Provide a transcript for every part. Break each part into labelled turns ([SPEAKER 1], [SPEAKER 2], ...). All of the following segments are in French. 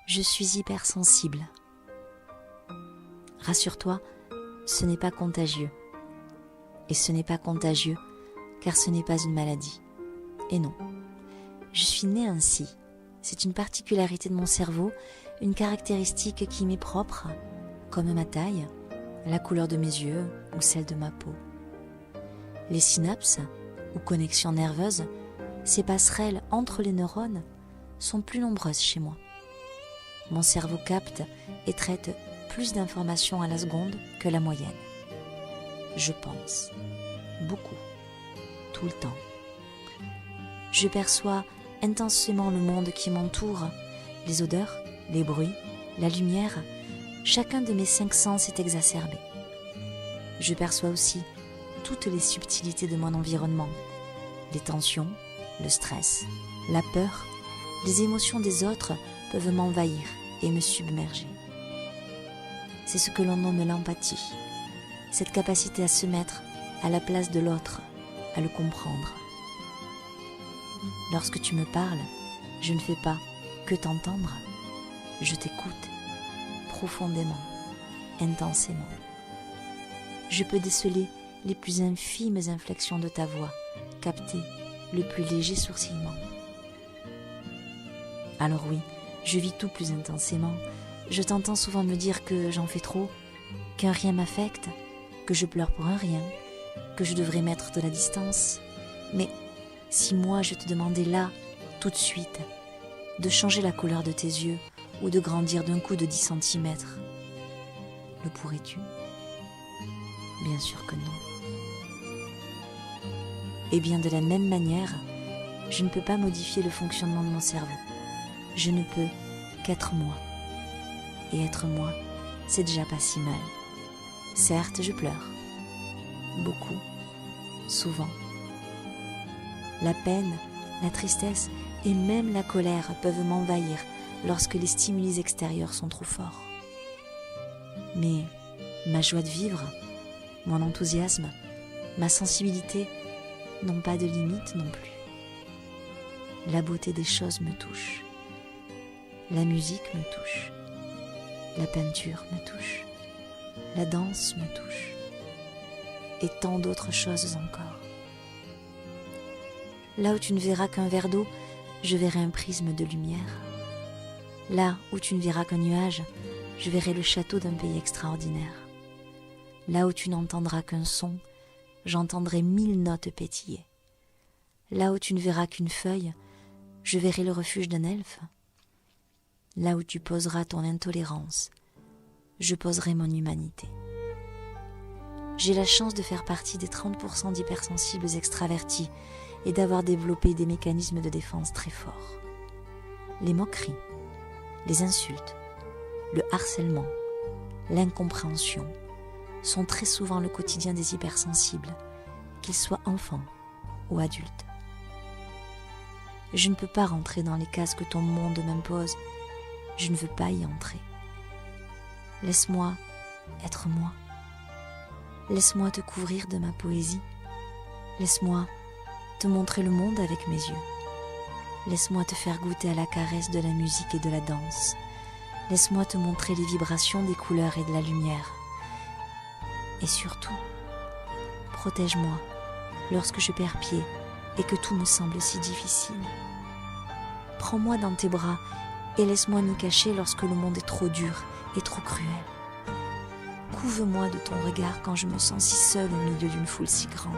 [SPEAKER 1] Je suis hypersensible. Rassure-toi, ce n'est pas contagieux. Et ce n'est pas contagieux car ce n'est pas une maladie. Et non, je suis née ainsi. C'est une particularité de mon cerveau, une caractéristique qui m'est propre, comme ma taille, la couleur de mes yeux ou celle de ma peau. Les synapses, ou connexions nerveuses, ces passerelles entre les neurones, sont plus nombreuses chez moi. Mon cerveau capte et traite plus d'informations à la seconde que la moyenne. Je pense beaucoup, tout le temps. Je perçois intensément le monde qui m'entoure, les odeurs, les bruits, la lumière. Chacun de mes 5 sens est exacerbé. Je perçois aussi toutes les subtilités de mon environnement, les tensions, le stress, la peur, les émotions des autres peuvent m'envahir et me submerger. C'est ce que l'on nomme l'empathie, cette capacité à se mettre à la place de l'autre, à le comprendre. Lorsque tu me parles, je ne fais pas que t'entendre, je t'écoute profondément, intensément. Je peux déceler les plus infimes inflexions de ta voix, capter le plus léger sourcillement. Alors oui, je vis tout plus intensément. Je t'entends souvent me dire que j'en fais trop, qu'un rien m'affecte, que je pleure pour un rien, que je devrais mettre de la distance. Mais si moi je te demandais là, tout de suite, de changer la couleur de tes yeux ou de grandir d'un coup de 10 centimètres, le pourrais-tu ? Bien sûr que non. Et bien de la même manière, je ne peux pas modifier le fonctionnement de mon cerveau. Je ne peux qu'être moi. Et être moi, c'est déjà pas si mal. Certes, je pleure. Beaucoup. Souvent. La peine, la tristesse et même la colère peuvent m'envahir lorsque les stimuli extérieurs sont trop forts. Mais ma joie de vivre, mon enthousiasme, ma sensibilité n'ont pas de limite non plus. La beauté des choses me touche. La musique me touche. La peinture me touche. La danse me touche. Et tant d'autres choses encore. Là où tu ne verras qu'un verre d'eau, je verrai un prisme de lumière. Là où tu ne verras qu'un nuage, je verrai le château d'un pays extraordinaire. Là où tu n'entendras qu'un son, j'entendrai 1000 notes pétiller. Là où tu ne verras qu'une feuille, je verrai le refuge d'un elfe. Là où tu poseras ton intolérance, je poserai mon humanité. J'ai la chance de faire partie des 30% d'hypersensibles extravertis et d'avoir développé des mécanismes de défense très forts. Les moqueries, les insultes, le harcèlement, l'incompréhension sont très souvent le quotidien des hypersensibles, qu'ils soient enfants ou adultes. Je ne peux pas rentrer dans les cases que ton monde m'impose. Je ne veux pas y entrer. Laisse-moi être moi. Laisse-moi te couvrir de ma poésie. Laisse-moi te montrer le monde avec mes yeux. Laisse-moi te faire goûter à la caresse de la musique et de la danse. Laisse-moi te montrer les vibrations des couleurs et de la lumière. Et surtout, protège-moi lorsque je perds pied et que tout me semble si difficile. Prends-moi dans tes bras et laisse-moi m'y cacher lorsque le monde est trop dur et trop cruel. Couve-moi de ton regard quand je me sens si seule au milieu d'une foule si grande.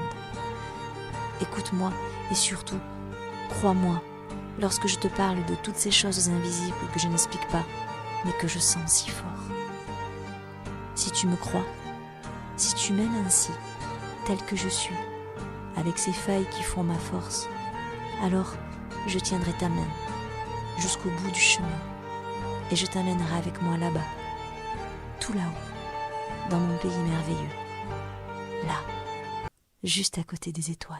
[SPEAKER 1] Écoute-moi et surtout, crois-moi lorsque je te parle de toutes ces choses invisibles que je n'explique pas, mais que je sens si fort. Si tu me crois, si tu m'aimes ainsi, tel que je suis, avec ces feuilles qui font ma force, alors je tiendrai ta main jusqu'au bout du chemin et je t'amènerai avec moi là-bas, tout là-haut, dans mon pays merveilleux, là, juste à côté des étoiles.